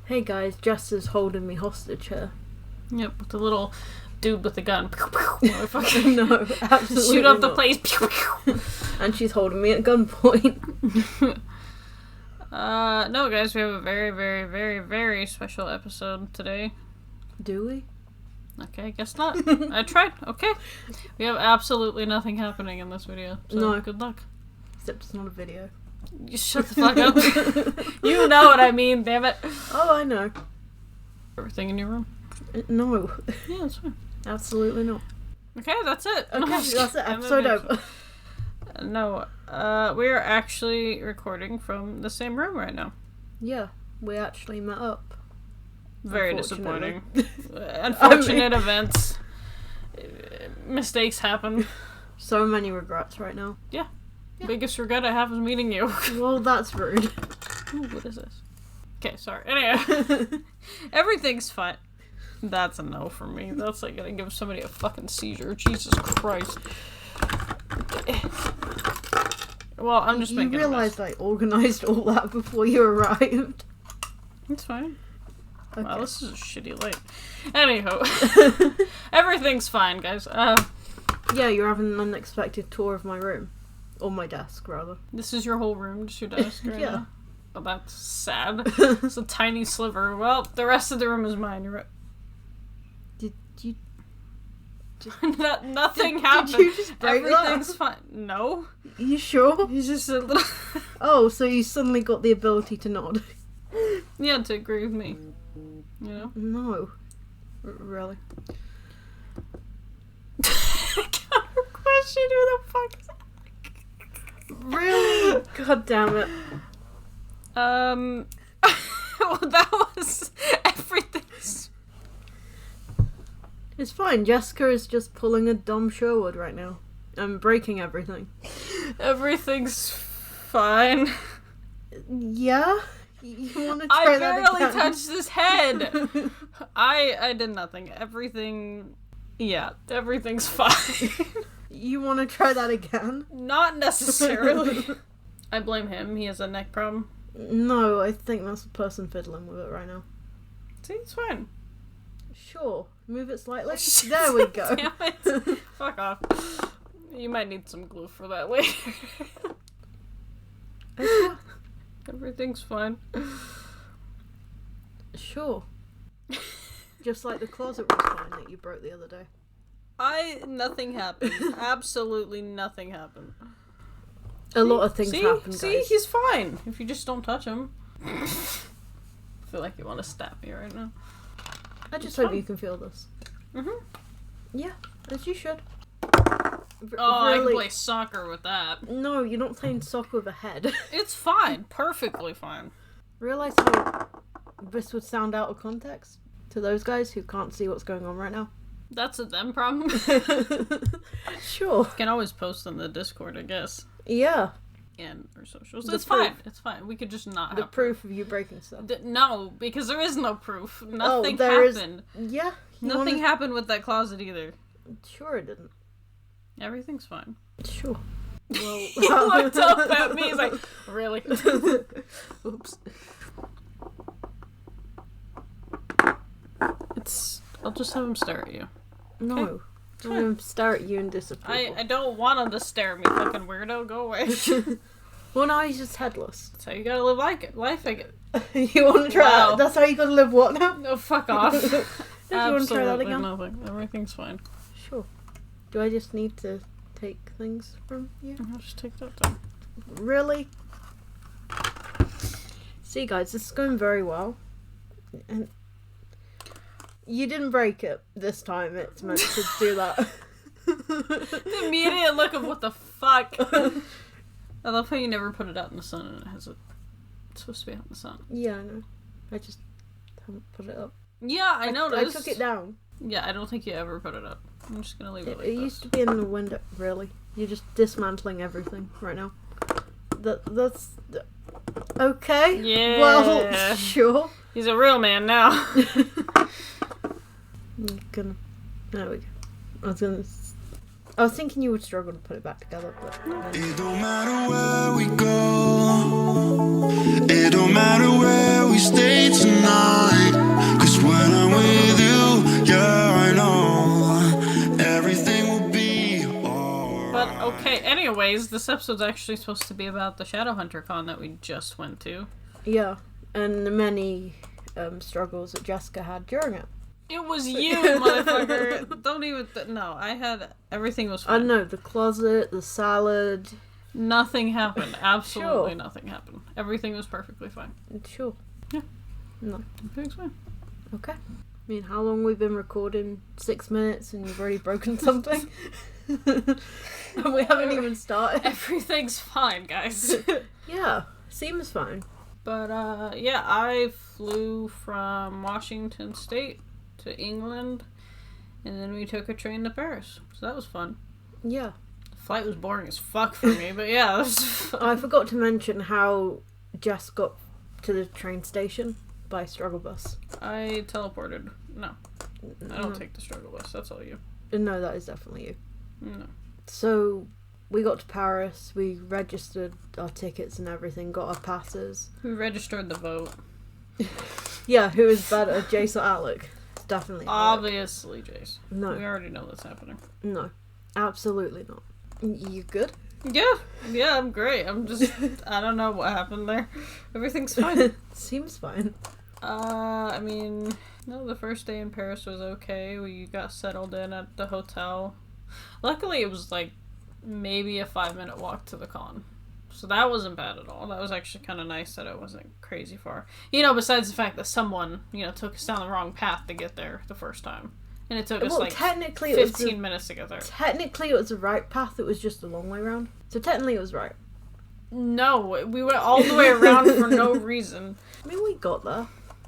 Hey guys, Jess is holding me hostage here. Yep, with the little dude with the gun. No, absolutely Shoot up the not. place. And she's holding me at gunpoint. No guys, we have a very, very, very, very special episode today. Do we? Okay, I guess not. I tried. Okay. We have absolutely nothing happening in this video. So No. good luck. Except it's not a video. You shut the fuck up. You know what I mean, damn it. Oh, I know. Everything in your room? No. Yeah, that's fine. Absolutely not. Okay, that's it. Okay, that's it. Episode over. No, we're actually recording from the same room right now. Yeah, we actually met up. Very disappointing. Unfortunate events. Mistakes happen. So many regrets right now. Yeah. Biggest regret I have is meeting you. Well, that's rude. Ooh, what is this? Okay, sorry. Anyway. Everything's fine. That's a no for me. That's like gonna give somebody a fucking seizure. Jesus Christ. Well, I'm just making You realised I organised all that before you arrived. It's fine. Okay. Wow, this is a shitty light. Anyhow. Everything's fine, guys. Yeah, you're having an unexpected tour of my room. Or my desk, rather. This is your whole room, just your desk right Yeah. now. Oh, that's sad. It's a tiny sliver. Well, the rest of the room is mine. You're right. Did you... Nothing happened. Did you just break Everything's that? fine. No. You sure? He's just a little... Oh, so you suddenly got the ability to nod. Yeah, to agree with me. You know? No. Really? Counter question, who the fuck is that? Really? God damn it. Well, that was everything's... It's fine. Jessica is just pulling a dumb Sherwood right now. I'm breaking everything. Everything's fine. Yeah? You want to try I that barely again? touched his head. I did nothing. Everything... Yeah, everything's fine. You want to try that again? Not necessarily. I blame him. He has a neck problem. No, I think that's the person fiddling with it right now. See, it's fine. Sure. Move it slightly. There we go. Damn it. Fuck off. You might need some glue for that later. Okay. Everything's fine. Sure. Just like the closet was fine that you broke the other day. Nothing happened. Absolutely nothing happened. A lot of things happen, guys. See, he's fine. If you just don't touch him. I feel like you want to stab me right now. I just It's hope fine. you can feel this. Mm-hmm. Yeah, as you should. Oh, I can Really? play soccer with that. No, you're not playing soccer with a head. It's fine. Perfectly fine. Realise how this would sound out of context to those guys who can't see what's going on right now? That's a them problem. Sure. You can always post in the Discord, I guess. Yeah. And our socials. The It's proof. fine. It's fine. We could just not The have proof of you breaking stuff. No, because there is no proof. Nothing there is- happened. Yeah. you Nothing wanna- happened with that closet either. Sure it didn't. Everything's fine. Sure. Well, He looked up at me. He's like, really? Oops. I'll just have him stare at you. No. Okay. I'm gonna stare at you and disapprove. I don't want him to stare at me, fucking weirdo. Go away. Well, now he's just headless. That's how you gotta live life, I guess. You want to try Wow. that? That's how you gotta live what now? No, fuck off. If you want to try that Absolutely again? nothing. Everything's fine. Sure. Do I just need to take things from you? I'll just take that down. Really? See, guys, this is going very well. And you didn't break it this time. It's meant to do that. The immediate look of what the fuck. I love how you never put it out in the sun and it has it. It's supposed to be out in the sun. Yeah, I know. I just haven't put it up. Yeah, I noticed. I took it down. Yeah, I don't think you ever put it up. I'm just gonna leave it like It this. used to be in the window. Really? You're just dismantling everything right now. That's okay. Yeah. Well, sure. He's a real man now. I'm gonna. There we go. I was thinking you would struggle to put it back together, but. It don't matter where we go. It don't matter where we stay tonight. anyways, this episode's actually supposed to be about the Shadowhunter con that we just went to. Yeah, and the many struggles that Jessica had during it. It was you, motherfucker. Don't even... no, I had... Everything was fine. I know, the closet, the salad... Nothing happened. Absolutely Sure. nothing happened. Everything was perfectly fine. Sure. Yeah. No. Everything's fine. Okay. I mean, how long we've been recording? 6 minutes and you've already broken something? And we haven't even started. Everything's fine, guys. Yeah, seems fine. But, yeah, I flew from Washington State to England, and then we took a train to Paris. So that was fun. Yeah. The flight was boring as fuck for me, but yeah, that was fun. I forgot to mention how Jess got to the train station by struggle bus. I teleported. No, I don't take the struggle bus. That's all you. No, that is definitely you. No. So, we got to Paris, we registered our tickets and everything, got our passes. We registered the vote. Yeah, who is better, Jace or Alec? It's definitely Alec. Obviously, Jace. No. We already know that's happening. No, absolutely not. You good? Yeah, I'm great. I'm just, I don't know what happened there. Everything's fine. Seems fine. I mean, no, the first day in Paris was okay. We got settled in at the hotel. Luckily, it was like maybe a 5-minute walk to the con. So that wasn't bad at all. That was actually kind of nice that it wasn't crazy far. You know, besides the fact that someone, took us down the wrong path to get there the first time. And it took us like technically 15 minutes to get there. Technically it was the right path, it was just the long way around. So technically it was right. No, we went all the way around for no reason. I mean, we got there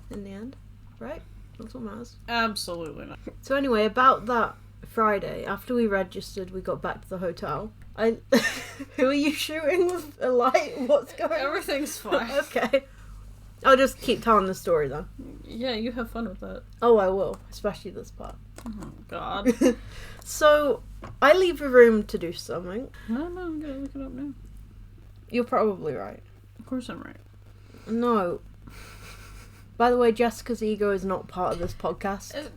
in the end, right? That's what matters. Absolutely not. So anyway, about that Friday, after we registered, we got back to the hotel. Who are you shooting with a light? What's going on? Everything's fine. Okay. I'll just keep telling the story then. Yeah, you have fun with that. Oh, I will. Especially this part. Oh, God. So, I leave the room to do something. No, I'm gonna look it up now. You're probably right. Of course I'm right. No. By the way, Jessica's ego is not part of this podcast.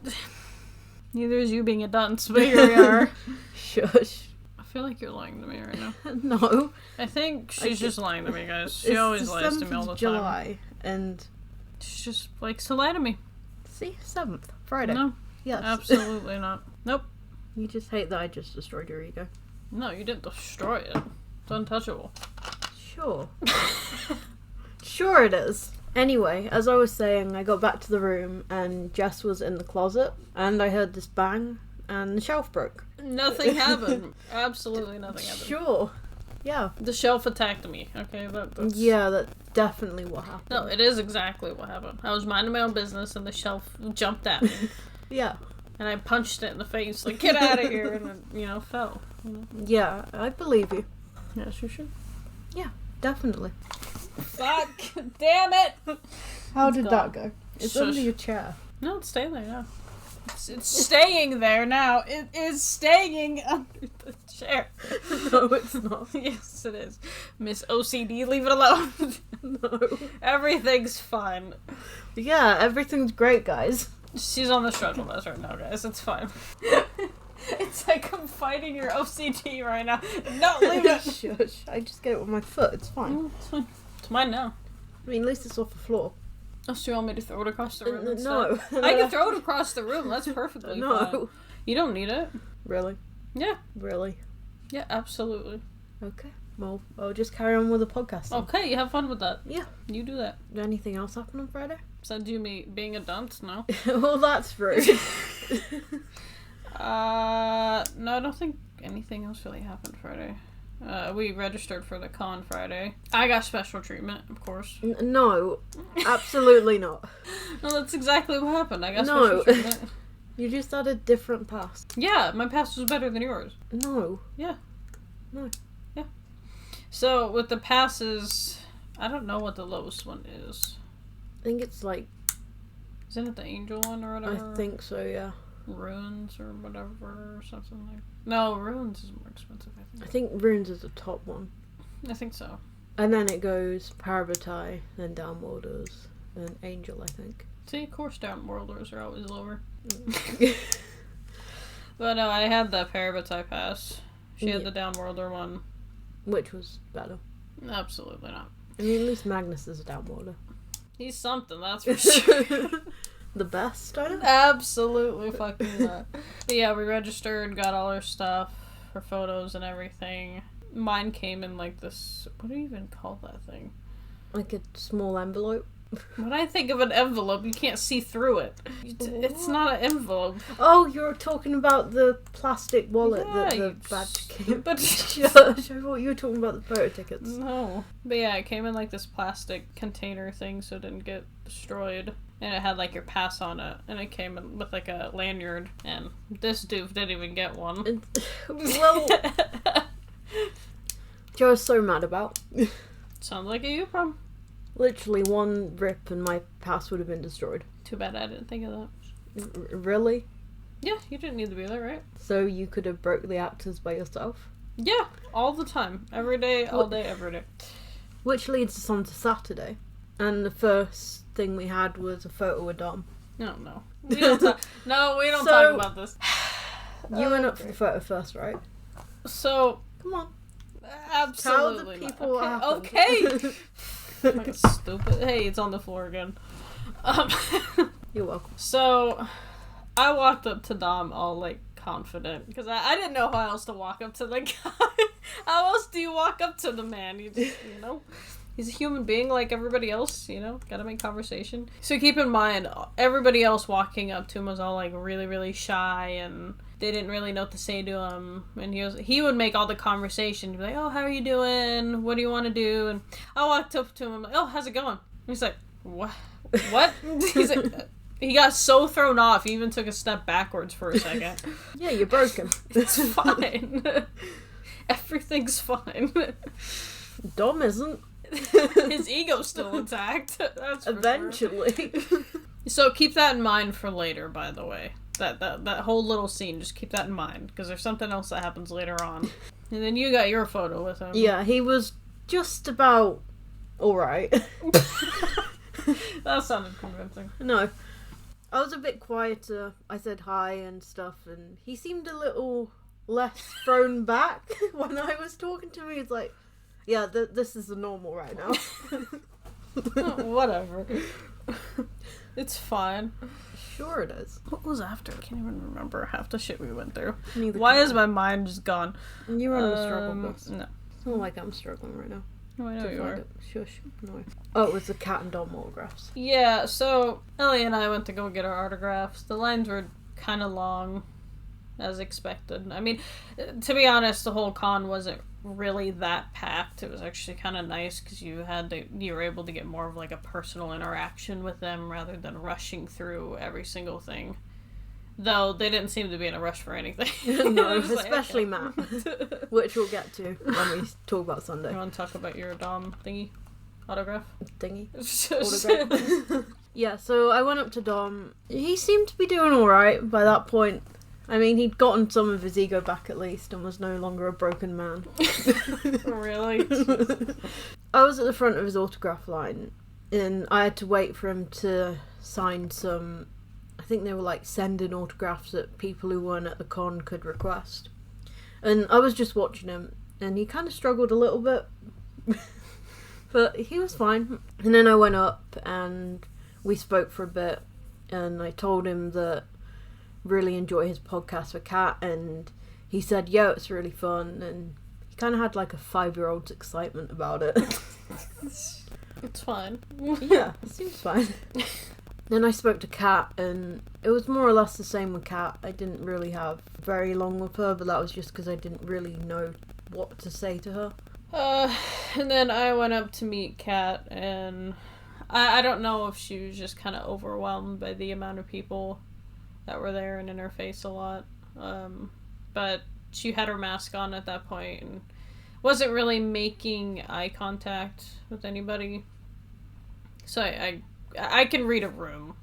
Neither is you being a dunce, but here we are. Shush. I feel like you're lying to me right now. No. I think she's just lying to me, guys. She always lies to me all the time. July, and she just likes to lie to me. See, 7th, Friday. No, yes, absolutely not. Nope. You just hate that I just destroyed your ego. No, you didn't destroy it. It's untouchable. Sure. Sure it is. Anyway, as I was saying, I got back to the room and Jess was in the closet and I heard this bang and the shelf broke. Nothing happened. Absolutely nothing happened. Sure. Yeah. The shelf attacked me. Okay, that's... Yeah, that's definitely what happened. No, it is exactly what happened. I was minding my own business and the shelf jumped at me. Yeah. And I punched it in the face, like, get out of here, and it, fell. Yeah, I believe you. Yes, you should. Yeah, definitely. Fuck! Damn it! How did that go? It's Shush. under your chair. No, it's staying there now. It's staying there now. It is staying under the chair. No, it's not. Yes, it is. Miss OCD, leave it alone. No. Everything's fine. Yeah, everything's great, guys. She's on the struggle bus right now, guys. It's fine. It's like I'm fighting your OCD right now. No, leave it. Shush. I just get it with my foot. It's fine. Oh, it's fine. It's mine now. I mean, at least it's off the floor. Oh, so you want me to throw it across the room instead? No. I can throw it across the room. That's perfectly fine. No. You don't need it. Really? Yeah. Really? Yeah, absolutely. Okay. Well, I'll just carry on with the podcast then. Okay, you have fun with that. Yeah. You do that. Did anything else happen on Friday? Besides you being a dunce, no. Well, that's rude. No, I don't think anything else really happened Friday. We registered for the con Friday. I got special treatment, of course. No, absolutely not. No, that's exactly what happened. I got No. special treatment. You just had a different pass. Yeah, my pass was better than yours. No. Yeah. No. Yeah. So, with the passes, I don't know what the lowest one is. I think it's like... Isn't it the angel one or whatever? I think so, yeah. Runes or whatever or something like... No, Runes is more expensive, I think. I think Runes is the top one. I think so. And then it goes Parabatai, then Downworlders, then Angel, I think. See, of course Downworlders are always lower. But no, I had the Parabatai pass. She had the Downworlder one. Which was better. Absolutely not. I mean, at least Magnus is a downloader. He's something, that's for sure. The best, I don't know. Absolutely fucking not. But yeah, we registered, got all our stuff, our photos and everything. Mine came in like this, what do you even call that thing? Like a small envelope. When I think of an envelope, you can't see through it. It's not an envelope. Oh, you're talking about the plastic wallet Yeah, that the you badge came. But I thought you were talking about the photo tickets. no. But yeah, it came in like this plastic container thing so it didn't get destroyed. And it had like your pass on it. And it came in with like a lanyard. And this dude didn't even get one. Well, Joe's so mad about. Sounds like a you problem. Literally one rip and my pass would have been destroyed. Too bad I didn't think of that. Really? Yeah, you didn't need to be there, right? So you could have broke the actors by yourself? Yeah, all the time. Every day, all day, every day. Which leads us on to Saturday. And the first thing we had was a photo of Dom. No. We don't talk So- talk about this. You went up for the photo first, right? So, Come on. absolutely Tell the not. people what happened. Okay. Fucking stupid. Hey, it's on the floor again. You're welcome. So, I walked up to Dom all, like, confident. Because I didn't know how else to walk up to the guy. How else do you walk up to the man? You just, you know? He's a human being like everybody else, you know? Gotta make conversation. So keep in mind, everybody else walking up to him was all, like, really, really shy and they didn't really know what to say to him. And he would make all the conversation. He'd be like, oh, how are you doing? What do you want to do? And I walked up to him, I'm like, oh, how's it going? And he's like, what? What? He's like, he got so thrown off, he even took a step backwards for a second. Yeah, you're broken. It's fine. Everything's fine. Dom isn't. His ego's still intact. That's for Eventually. sure. So keep that in mind for later, by the way. That whole little scene, just keep that in mind, because there's something else that happens later on. And then you got your photo with him. Yeah, he was just about alright. That sounded convincing. No. I was a bit quieter. I said hi and stuff, and he seemed a little less thrown back when I was talking to him. He's like, yeah, this is the normal right now. Whatever. It's fine. Sure it is. What was after? I can't even remember half the shit we went through. Neither Why can is my mind just gone? You're on a struggle bus. No. It's not like I'm struggling right now. No, I know To you find are. it. Shush. No. Oh, it was the cat and Dom autographs. Yeah, so Ellie and I went to go get our autographs. The lines were kind of long, as expected. I mean, to be honest, the whole con wasn't really that packed. It was actually kind of nice because you were able to get more of like a personal interaction with them rather than rushing through every single thing. Though they didn't seem to be in a rush for anything. No, It was like, especially okay. Matt, which we'll get to when we talk about Sunday. You want to talk about your Dom thingy? Autograph? Thingy. Autograph. Yeah, so I went up to Dom. He seemed to be doing alright by that point. I mean, he'd gotten some of his ego back at least and was no longer a broken man. Really? I was at the front of his autograph line and I had to wait for him to sign some... I think they were like sending autographs that people who weren't at the con could request. And I was just watching him and he kind of struggled a little bit. But he was fine. And then I went up and we spoke for a bit and I told him that really enjoy his podcast with Kat, and he said, yeah, it's really fun, and he kind of had like a 5-year-old's excitement about it. It's fine. Yeah, it seems fine. Then I spoke to Kat, and it was more or less the same with Kat. I didn't really have very long with her, but that was just because I didn't really know what to say to her. And then I went up to meet Kat, and I don't know if she was just kind of overwhelmed by the amount of people that were there and in her face a lot. But she had her mask on at that point and wasn't really making eye contact with anybody. So I can read a room.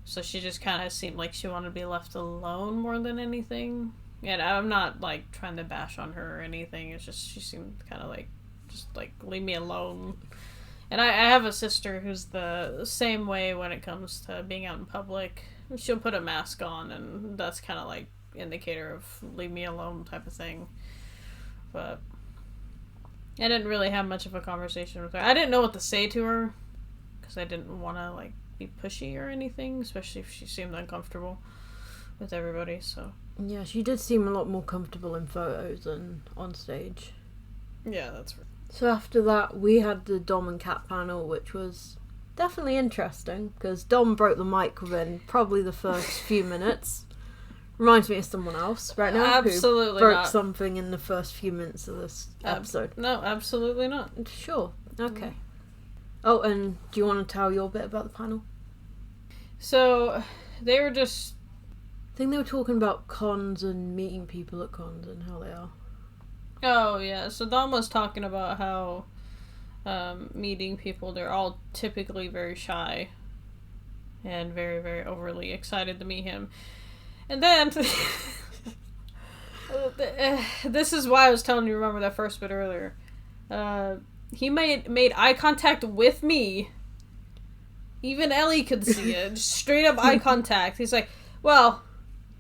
So she just kind of seemed like she wanted to be left alone more than anything. And I'm not, like, trying to bash on her or anything. It's just she seemed kind of like, just, like, leave me alone. And I have a sister who's the same way when it comes to being out in public. She'll put a mask on, and that's kind of like indicator of leave me alone type of thing. But I didn't really have much of a conversation with her. I didn't know what to say to her, because I didn't want to, like, be pushy or anything, especially if she seemed uncomfortable with everybody, so. Yeah, she did seem a lot more comfortable in photos than on stage. Yeah, that's right. So after that, we had the Dom and Cat panel, which was definitely interesting, because Dom broke the mic within probably the first few minutes. Reminds me of someone else right now Absolutely who broke not. something in the first few minutes of this episode. No, absolutely not. Sure. Okay. Oh, and do you want to tell your bit about the panel? So, they were just... I think they were talking about cons and meeting people at cons and how they are. Oh, yeah. So Dom was talking about how meeting people, they're all typically very shy and very, very overly excited to meet him. And then... this is why I was telling you, remember that first bit earlier. He made eye contact with me. Even Ellie could see it. Just straight up eye contact. He's like, well,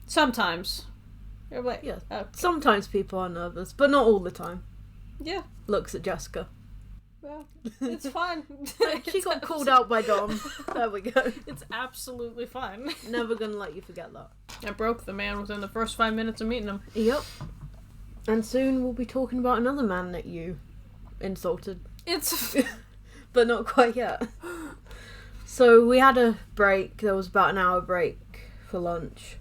sometimes. You're like, Yeah. okay. Sometimes people are nervous, but not all the time. Yeah. Looks at Jessica. Well, it's fine. She got called out by Dom. There we go. It's absolutely fine. Never gonna let you forget that. I broke the man within the first 5 minutes of meeting him. Yep. And soon we'll be talking about another man that you insulted. It's... But not quite yet. So we had a break. There was about an hour break for lunch.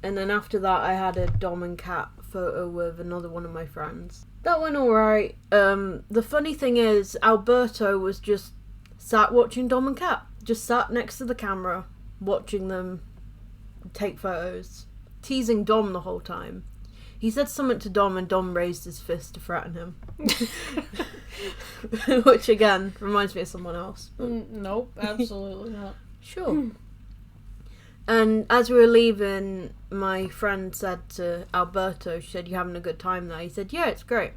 And then after that I had a Dom and Cat photo with another one of my friends. That went alright. The funny thing is, Alberto was just sat watching Dom and Cat. Just sat next to the camera, watching them take photos. Teasing Dom the whole time. He said something to Dom and Dom raised his fist to threaten him. Which again, reminds me of someone else. Nope, absolutely not. Sure. And as we were leaving, my friend said to Alberto, she said, "You having a good time there?" He said, "Yeah, it's great."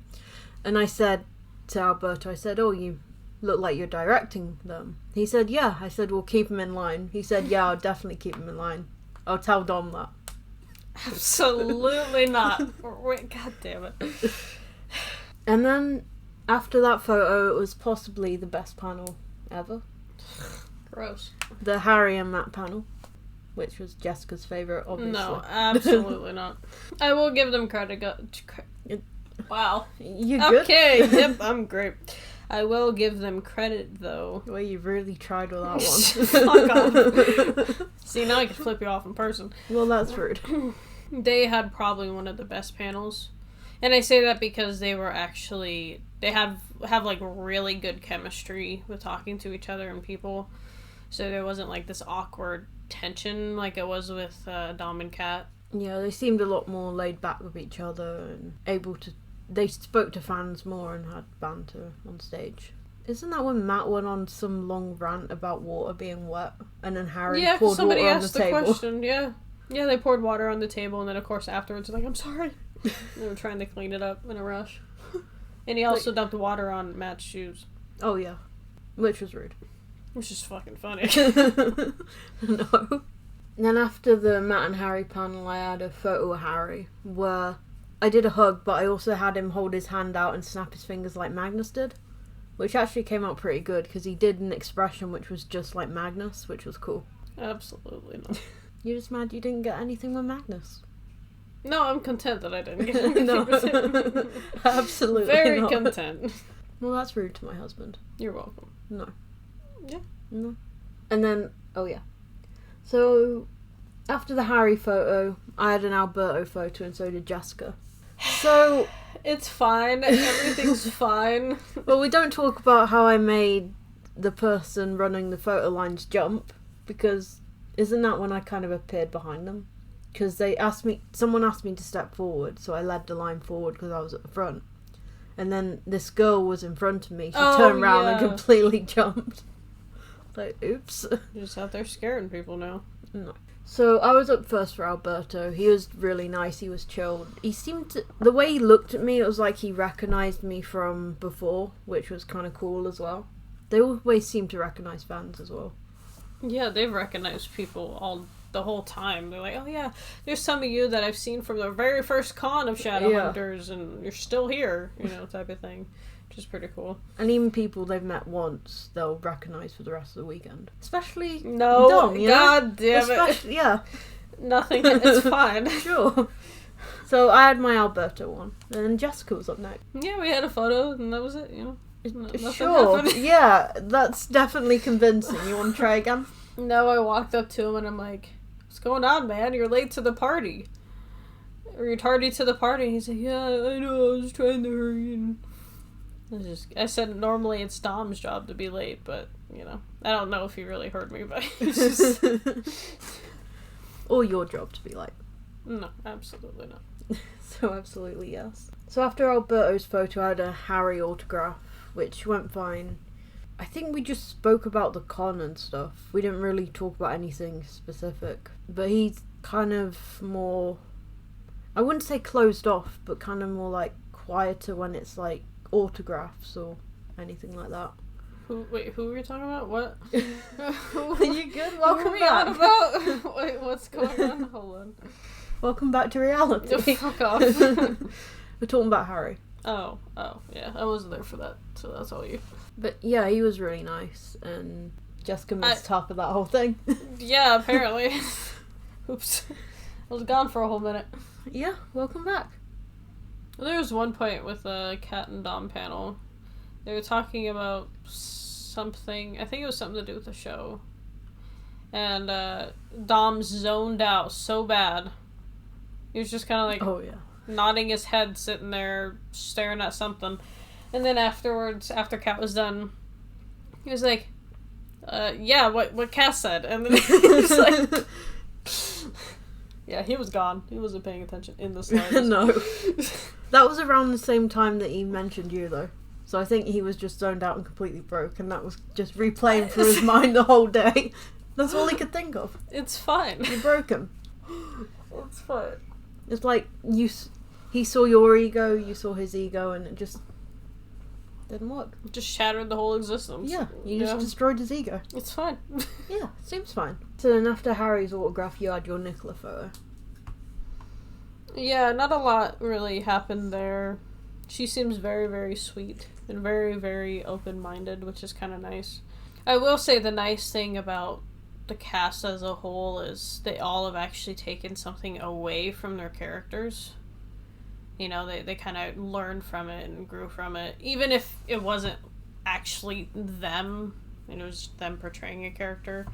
And I said to Alberto, I said, "Oh, you look like you're directing them." He said, "Yeah." I said, "We'll keep him in line." He said, "Yeah, I'll definitely keep him in line. I'll tell Dom that." Absolutely not. Wait, God damn it. And then, after that photo, it was possibly the best panel ever. Gross. The Harry and Matt panel. Which was Jessica's favourite, obviously. No, absolutely not. I will give them credit. Wow. You good? Okay, yep, I'm great. I will give them credit, though. Well, you really tried with that Fuck off. See, now I can flip you off in person. Well, that's rude. They had probably one of the best panels. And I say that because they were actually... They have like, really good chemistry with talking to each other and people. So there wasn't, like, this awkward tension like it was with Dom and Cat. Yeah, they seemed a lot more laid back with each other and able to... They spoke to fans more and had banter on stage. Isn't that when Matt went on some long rant about water being wet and then Harry poured somebody water on the asked table? Question. Yeah, they poured water on the table and then of course afterwards they're like, "I'm sorry." They were trying to clean it up in a rush. And he also dumped water on Matt's shoes. Oh yeah, which was rude. Which is fucking funny. No. And then after the Matt and Harry panel, I had a photo of Harry where I did a hug, but I also had him hold his hand out and snap his fingers like Magnus did, which actually came out pretty good because he did an expression which was just like Magnus, which was cool. Absolutely not. You're just mad you didn't get anything with Magnus. No, I'm content that I didn't get anything with him. Absolutely Very not. content. Well, that's rude to my husband. You're welcome. No. Yeah. No. And then, oh yeah. So, after the Harry photo, I had an Alberto photo and so did Jessica. So... It's fine. Everything's fine. Well, we don't talk about how I made the person running the photo lines jump, because isn't that when I kind of appeared behind them? Because someone asked me to step forward, so I led the line forward because I was at the front. And then this girl was in front of me. She turned around and completely jumped. Like, oops. You're just out there scaring people now. No. So I was up first for Alberto. He was really nice. He was chilled. He seemed to... The way he looked at me, it was like he recognised me from before, which was kind of cool as well. They always seem to recognise fans as well. Yeah, they've recognized people the whole time. They're like, "Oh yeah, there's some of you that I've seen from the very first con of Shadowhunters, and you're still here," type of thing. which is pretty cool. And even people they've met once, they'll recognise for the rest of the weekend. Especially No, Dom, you know? God damn it. Yeah. Nothing, it's fine. Sure. So I had my Alberto one, and then Jessica was up next. Yeah, we had a photo, and that was it, you know. Nothing Sure. happened. Yeah, that's definitely convincing. You want to try again? No, I walked up to him and I'm like, "What's going on, man? You're late to the party. Or you're tardy to the party." And he's like, "Yeah, I know, I was trying to hurry." And I said normally it's Dom's job to be late, but, you know, I don't know if he really heard me, but it's just... Or your job to be late. No, absolutely not. So absolutely yes. So after Alberto's photo, I had a Harry autograph, which went fine. I think we just spoke about the con and stuff. We didn't really talk about anything specific. But he's kind of more... I wouldn't say closed off, but kind of more like quieter when it's like autographs or anything like that. Who were you talking about? What? Are you good? Welcome we back. on about? Wait, what's going on? Hold on. Welcome back to reality. Fuck off. We're talking about Harry. Oh, yeah. I wasn't there for that, so that's all you. But yeah, he was really nice, and Jessica missed half of that whole thing. Yeah, apparently. Oops. I was gone for a whole minute. Yeah, welcome back. There was one point with the Cat and Dom panel. They were talking about something, I think it was something to do with the show. And Dom zoned out so bad. He was just kind of like... Oh, yeah. Nodding his head, sitting there, staring at something. And then afterwards, after Kat was done, he was like, yeah, what Kat said. And then he was like... Yeah, he was gone. He wasn't paying attention in the slightest. No. That was around the same time that he mentioned you, though. So I think he was just zoned out and completely broke, and that was just replaying through his mind the whole day. That's all he could think of. It's fine. You broke him. It's fine. It's like he saw your ego, you saw his ego, and it just didn't work. Just shattered the whole existence. Yeah, you just destroyed his ego. It's fine. Yeah, seems fine. So then after Harry's autograph, you had your Nicola photo. Yeah, not a lot really happened there. She seems very, very sweet and very, very open-minded, which is kind of nice. I will say the nice thing about the cast as a whole is they all have actually taken something away from their characters. You know, they kind of learned from it and grew from it. Even if it wasn't actually them, and it was them portraying a character,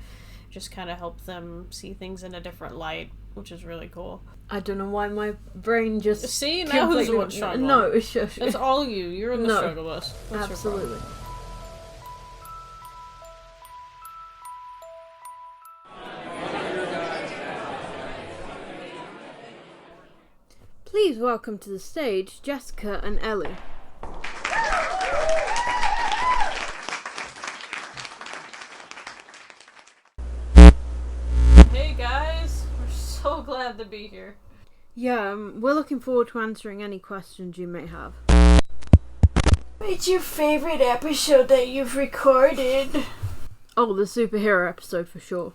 just kind of helped them see things in a different light, which is really cool. I don't know why my brain just... See, now who's the one struggling? No, it's just... It's all you. You're in the struggle bus. What's absolutely. Please welcome to the stage Jessica and Ellie. Hey guys, we're so glad to be here. Yeah, we're looking forward to answering any questions you may have. What's your favorite episode that you've recorded? Oh, the superhero episode for sure.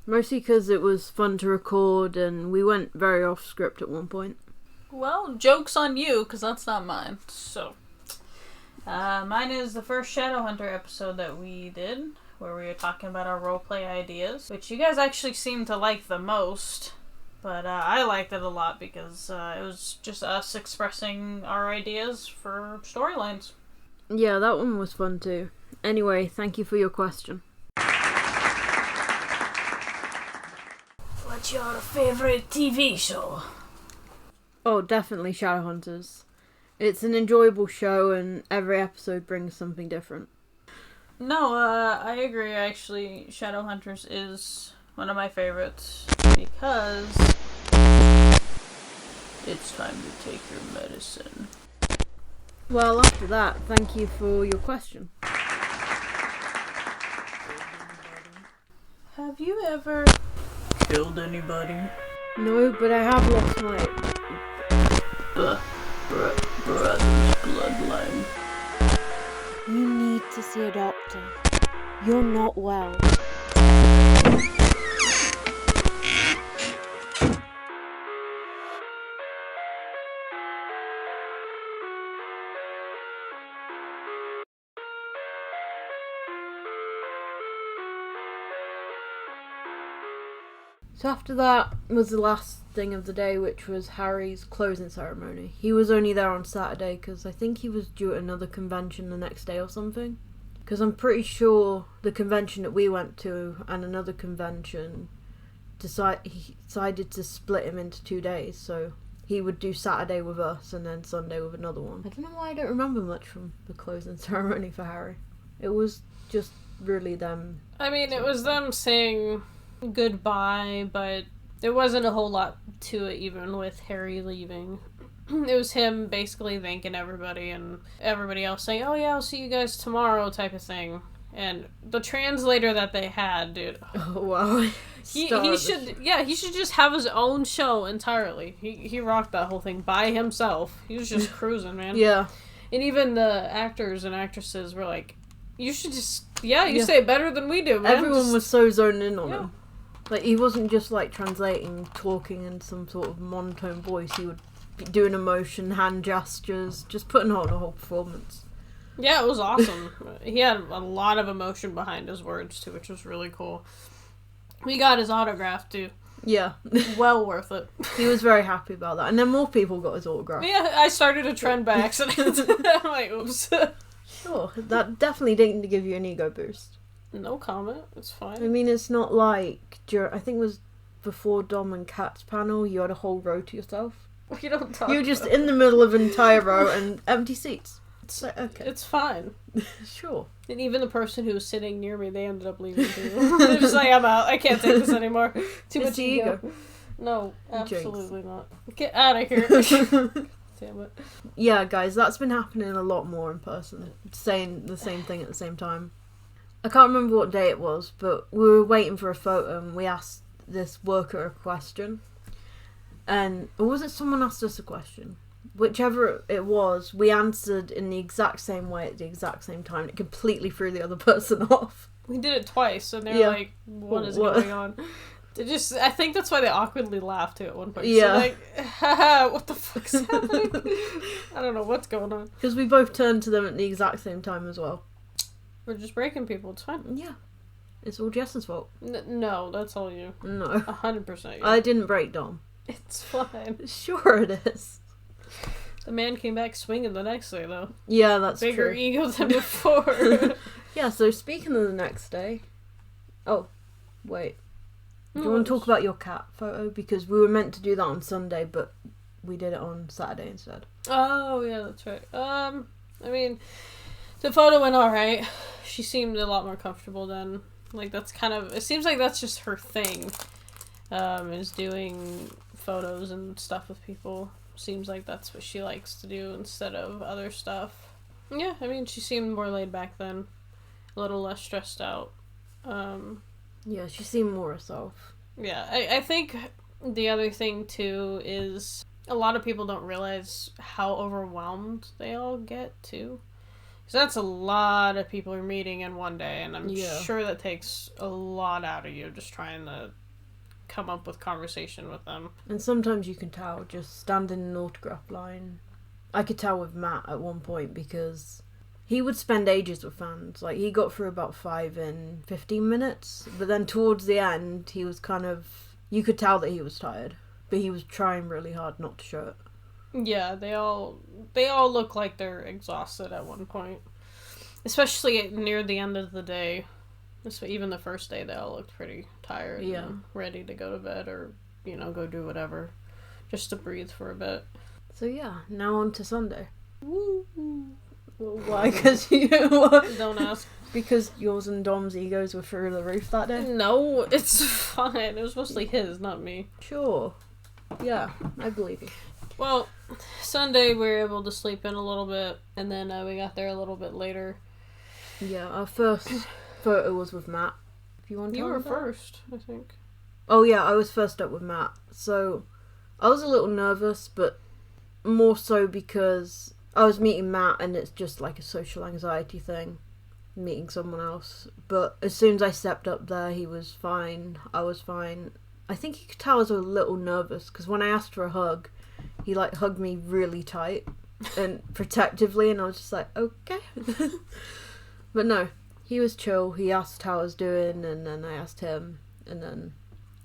Mostly because it was fun to record and we went very off script at one point. Well, joke's on you, because that's not mine. So, mine is the first Shadowhunter episode that we did, where we were talking about our roleplay ideas, which you guys actually seemed to like the most. But I liked it a lot because it was just us expressing our ideas for storylines. Yeah, that one was fun too. Anyway, thank you for your question. What's your favorite TV show? Oh, definitely Shadowhunters. It's an enjoyable show and every episode brings something different. No, I agree. Actually, Shadowhunters is one of my favorites because it's time to take your medicine. Well, after that, thank you for your question. Have you ever killed anybody? No, but I have lost my... brother's bloodline. You need to see a doctor. You're not well. So after that was the last thing of the day, which was Harry's closing ceremony. He was only there on Saturday because I think he was due at another convention the next day or something. Because I'm pretty sure the convention that we went to and another convention he decided to split him into 2 days. So he would do Saturday with us and then Sunday with another one. I don't know why I don't remember much from the closing ceremony for Harry. It was just really them. I mean, it was them saying goodbye, but there wasn't a whole lot to it, even with Harry leaving. It was him basically thanking everybody and everybody else saying, oh yeah, I'll see you guys tomorrow type of thing. And the translator that they had, dude. Oh, wow. He should just have his own show entirely. He rocked that whole thing by himself. He was just cruising, man. Yeah. And even the actors and actresses were like, you should just, you say it better than we do, man. Everyone was so zoned in on him. Like, he wasn't just, like, translating, talking in some sort of monotone voice. He would be doing emotion, hand gestures, just putting on a whole performance. Yeah, it was awesome. He had a lot of emotion behind his words, too, which was really cool. We got his autograph, too. Yeah. Well worth it. He was very happy about that. And then more people got his autograph. Yeah, I started a trend by accident. I'm like, oops. Sure, that definitely didn't give you an ego boost. No comment. It's fine. I mean, it's not like, I think it was before Dom and Kat's panel, you had a whole row to yourself. You don't talk. You were just in the middle of an entire row and empty seats. It's like, okay. It's fine. Sure. And even the person who was sitting near me, they ended up leaving too. They're just like, I'm out. I can't take this anymore. Too much ego. No, absolutely not. Get out of here. Damn it. Yeah, guys, that's been happening a lot more in person. Saying the same thing at the same time. I can't remember what day it was, but we were waiting for a photo and we asked this worker a question. Or was it someone asked us a question? Whichever it was, we answered in the exact same way at the exact same time. It completely threw the other person off. We did it twice, and they're like, what is going on? I think that's why they awkwardly laughed too at one point. Yeah. So like, haha, what the fuck's happening? I don't know what's going on. Because we both turned to them at the exact same time as well. We're just breaking people, it's fine. Yeah. It's all Jess's fault. No, that's all you. No. 100% you. I didn't break Dom. It's fine. Sure it is. The man came back swinging the next day, though. Yeah, that's Bigger true. ego than before. Yeah, so speaking of the next day... Oh, wait. Do you want to talk about your cat photo? Because we were meant to do that on Sunday, but we did it on Saturday instead. Oh, yeah, that's right. I mean, the photo went alright. She seemed a lot more comfortable then. Like, that's kind of... It seems like that's just her thing. Is doing photos and stuff with people. Seems like that's what she likes to do instead of other stuff. Yeah, I mean, she seemed more laid back then. A little less stressed out. Yeah, she seemed more herself. Yeah, I think the other thing, too, is a lot of people don't realize how overwhelmed they all get, too. Because that's a lot of people you're meeting in one day, and I'm sure that takes a lot out of you just trying to come up with conversation with them. And sometimes you can tell, just standing in an autograph line. I could tell with Matt at one point because he would spend ages with fans. Like, he got through about 5 in 15 minutes. But then towards the end, he was kind of... You could tell that he was tired. But he was trying really hard not to show it. Yeah, they all look like they're exhausted at one point. Especially near the end of the day. Even the first day, they all looked pretty tired and ready to go to bed or, go do whatever. Just to breathe for a bit. So yeah, now on to Sunday. Woo! Well, why? Because you... Don't ask. Because yours and Dom's egos were through the roof that day? No, it's fine. It was mostly his, not me. Sure. Yeah, I believe you. Well, Sunday we were able to sleep in a little bit, and then we got there a little bit later. Yeah, our first photo was with Matt. If you want to You were that? first, I think. Oh yeah, I was first up with Matt. So, I was a little nervous, but more so because I was meeting Matt and it's just like a social anxiety thing, meeting someone else. But as soon as I stepped up there, he was fine. I was fine. I think he could tell I was a little nervous because when I asked for a hug, he hugged me really tight and protectively, and I was just like, okay. But no, he was chill. He asked how I was doing, and then I asked him, and then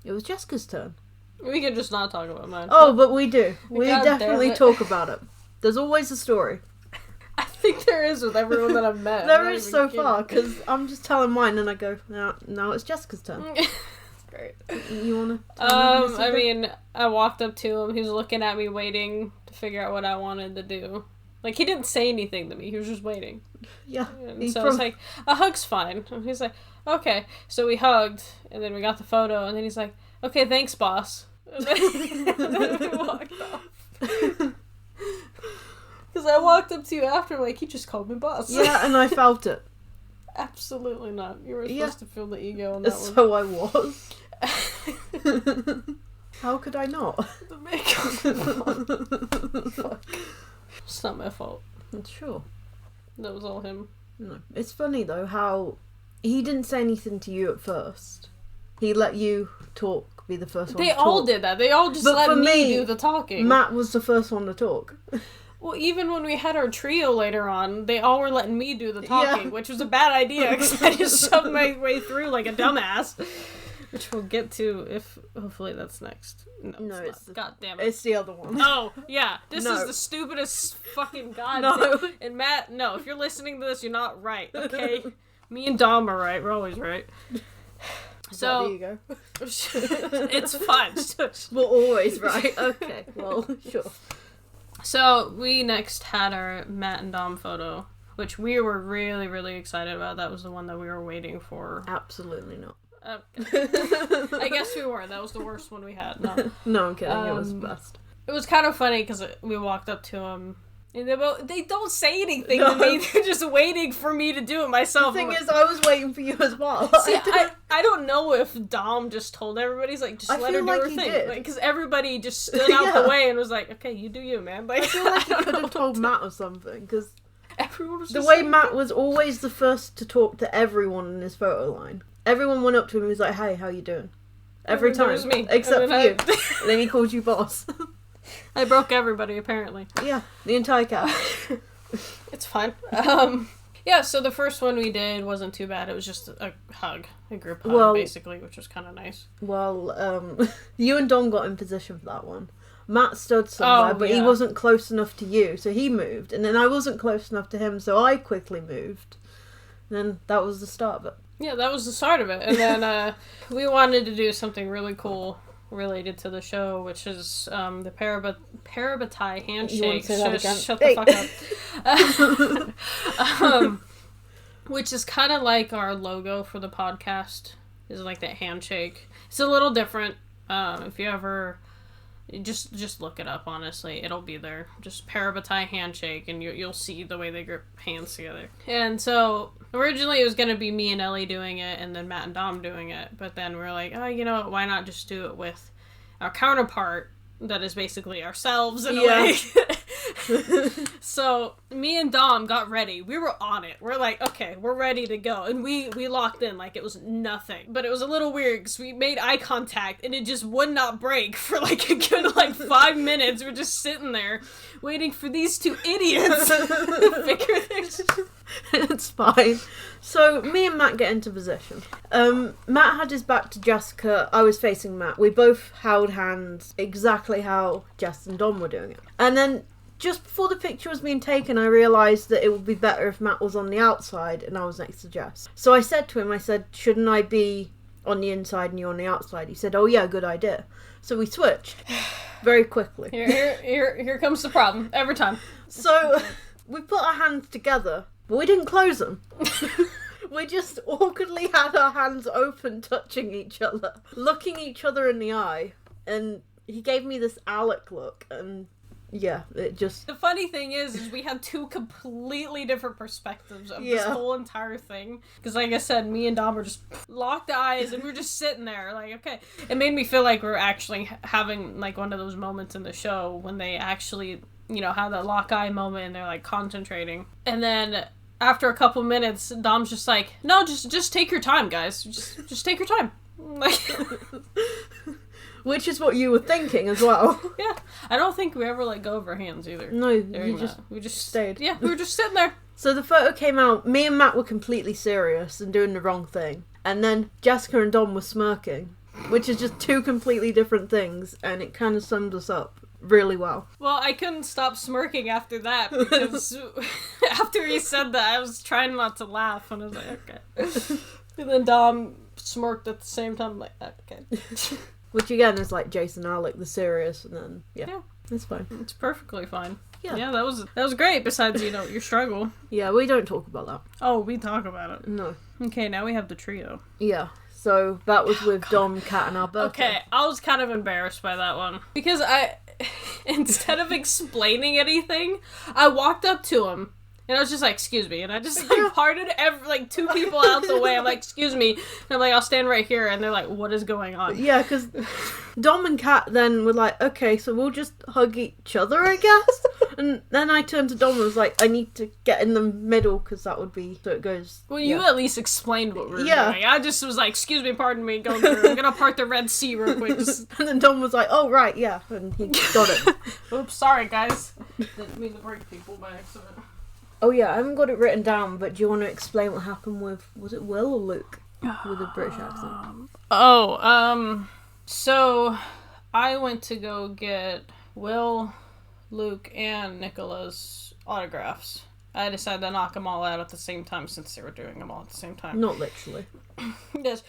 It was Jessica's turn. We could just not talk about mine. Oh, but we do. We God definitely damn it. talk about it. There's always a story. I think there is with everyone that I've met. There is so far, because I'm just telling mine and I go, now it's Jessica's turn. Great. You want to I mean, I walked up to him. He was looking at me, waiting to figure out what I wanted to do. Like, he didn't say anything to me. He was just waiting. Yeah. And so I was like, a hug's fine. And he's like, okay. So we hugged, and then we got the photo, and then he's like, okay, thanks, boss. And then we walked off. Because I walked up to you after, like, he just called me boss. Yeah, and I felt it. Absolutely not. You were supposed to feel the ego on that one. So I was. How could I not? The makeup. Fuck. It's not my fault. Sure. That was all him. No. It's funny, though, how he didn't say anything to you at first. He let you talk, be the first one They to talk. all did that. They all just But let for me do the talking. Matt was the first one to talk. Well, even when we had our trio later on, they all were letting me do the talking, which was a bad idea because I just shoved my way through like a dumbass. Which we'll get to if hopefully that's next. No, it's not. God damn it. It's the other one. Oh, yeah. This No. is the stupidest fucking god. No. Thing. And Matt, no, if you're listening to this, you're not right, okay? Me and Dom are right. We're always right. So, there you go. it's fun. We're always right. Okay, well, sure. So, we next had our Matt and Dom photo, which we were really, really excited about. That was the one that we were waiting for. Absolutely not. Okay. I guess we were. That was the worst one we had. No, No, I'm kidding. It was the best. it was kind of funny because we walked up to him. And they don't say anything No. to me. They're just waiting for me to do it myself. The thing is, I was waiting for you as well. See, I don't know if Dom just told everybody. He's like, just I let her feel do like her he thing. did. Because everybody just stood out Yeah. the way and was like, okay, you do you, man. Like, I feel like you don't could know have told what Matt or something, because to- everyone was the just way like, Matt was always the first to talk to everyone in his photo line. Everyone went up to him and was like, hey, how you doing? Every And then time. it was me. Except And for then you. And then he called you boss. I broke everybody, apparently. Yeah, the entire cast. It's fine. Yeah, so the first one we did wasn't too bad. It was just a hug, a group hug, basically, which was kind of nice. Well, you and Dom got in position for that one. Matt stood somewhere, but he yeah. wasn't close enough to you, so he moved. And then I wasn't close enough to him, so I quickly moved. And then that was the start of it. Yeah, that was the start of it. And then we wanted to do something really cool related to the show, which is the Parabatai handshake. You want to say that again? Shut the fuck up. Which is kind of like our logo for the podcast, is like that handshake. It's a little different. If you ever... Just look it up, honestly. It'll be there. Just Parabatai handshake, and you'll see the way they grip hands together. And so, originally it was going to be me and Ellie doing it, and then Matt and Dom doing it. But then we were like, oh, you know what? Why not just do it with our counterpart that is basically ourselves in a way? So, me and Dom got ready. We were on it. We're like, okay, we're ready to go. And we locked in like it was nothing. But it was a little weird because we made eye contact and it just would not break for like a good 5 minutes. We're just sitting there waiting for these two idiots to figure this. It's fine. So, me and Matt get into position. Matt had his back to Jessica. I was facing Matt. We both held hands exactly how Jess and Dom were doing it. And then, just before the picture was being taken, I realised that it would be better if Matt was on the outside and I was next to Jess. So I said to him, shouldn't I be on the inside and you on the outside? He said, oh yeah, good idea. So we switched very quickly. Here comes the problem. Every time. So, we put our hands together, but we didn't close them. We just awkwardly had our hands open, touching each other, looking each other in the eye, and he gave me this Alec look, and yeah, it just... The funny thing is we had two completely different perspectives of this whole entire thing. Because like I said, me and Dom were just locked eyes and we were just sitting there like, okay. It made me feel like we were actually having like one of those moments in the show when they actually, have that lock eye moment and they're like concentrating. And then after a couple minutes, Dom's just like, no, just take your time, guys. Just take your time. Like... Which is what you were thinking as well. Yeah. I don't think we ever let go of our hands either. No, we just stayed. Yeah, we were just sitting there. So the photo came out, me and Matt were completely serious and doing the wrong thing. And then Jessica and Dom were smirking. which is just two completely different things, and it kind of summed us up really well. Well, I couldn't stop smirking after that, because after he said that, I was trying not to laugh, and I was like, okay. And then Dom smirked at the same time, I'm like, okay. Which again is like Jason Alec, the serious, and then, yeah. It's fine. It's perfectly fine. Yeah. That was great, besides, your struggle. Yeah, we don't talk about that. Oh, we talk about it. No. Okay, now we have the trio. Yeah. So that was with Dom, Kat, and Alberto. Okay, I was kind of embarrassed by that one. Because instead of explaining anything, I walked up to him, and I was just like, excuse me, and I just, parted two people out the way. I'm like, excuse me, and I'm like, I'll stand right here, and they're like, what is going on? Yeah, because Dom and Kat then were like, okay, so we'll just hug each other, I guess? And then I turned to Dom and was like, I need to get in the middle, because that would be, so it goes... Well, you at least explained what we were doing. I just was like, excuse me, pardon me, going through. I'm gonna part the Red Sea real quick. And then Dom was like, oh, right, yeah, and he got it. Oops, sorry, guys. Didn't mean to break people by accident. Oh, yeah, I haven't got it written down, but do you want to explain what happened with, was it Will or Luke? With a British accent. So I went to go get Will, Luke, and Nicola's autographs. I decided to knock them all out at the same time since they were doing them all at the same time. Not literally. Just,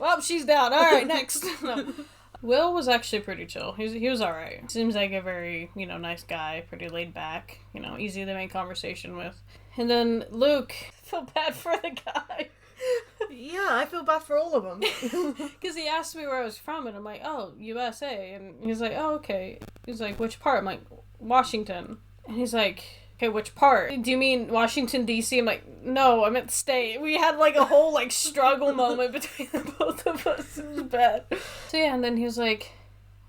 well, she's down. Alright, next. No. Will was actually pretty chill. He was alright. Seems like a very, nice guy, pretty laid back, easy to make conversation with. And then Luke, I feel bad for the guy. Yeah, I feel bad for all of them. Because he asked me where I was from, and I'm like, oh, USA. And he's like, oh, okay. He's like, which part? I'm like, Washington. And he's like, okay, which part? Do you mean Washington, D.C.? I'm like, no, I meant state. We had a whole struggle moment between the both of us. It was bad. So yeah, and then he was like,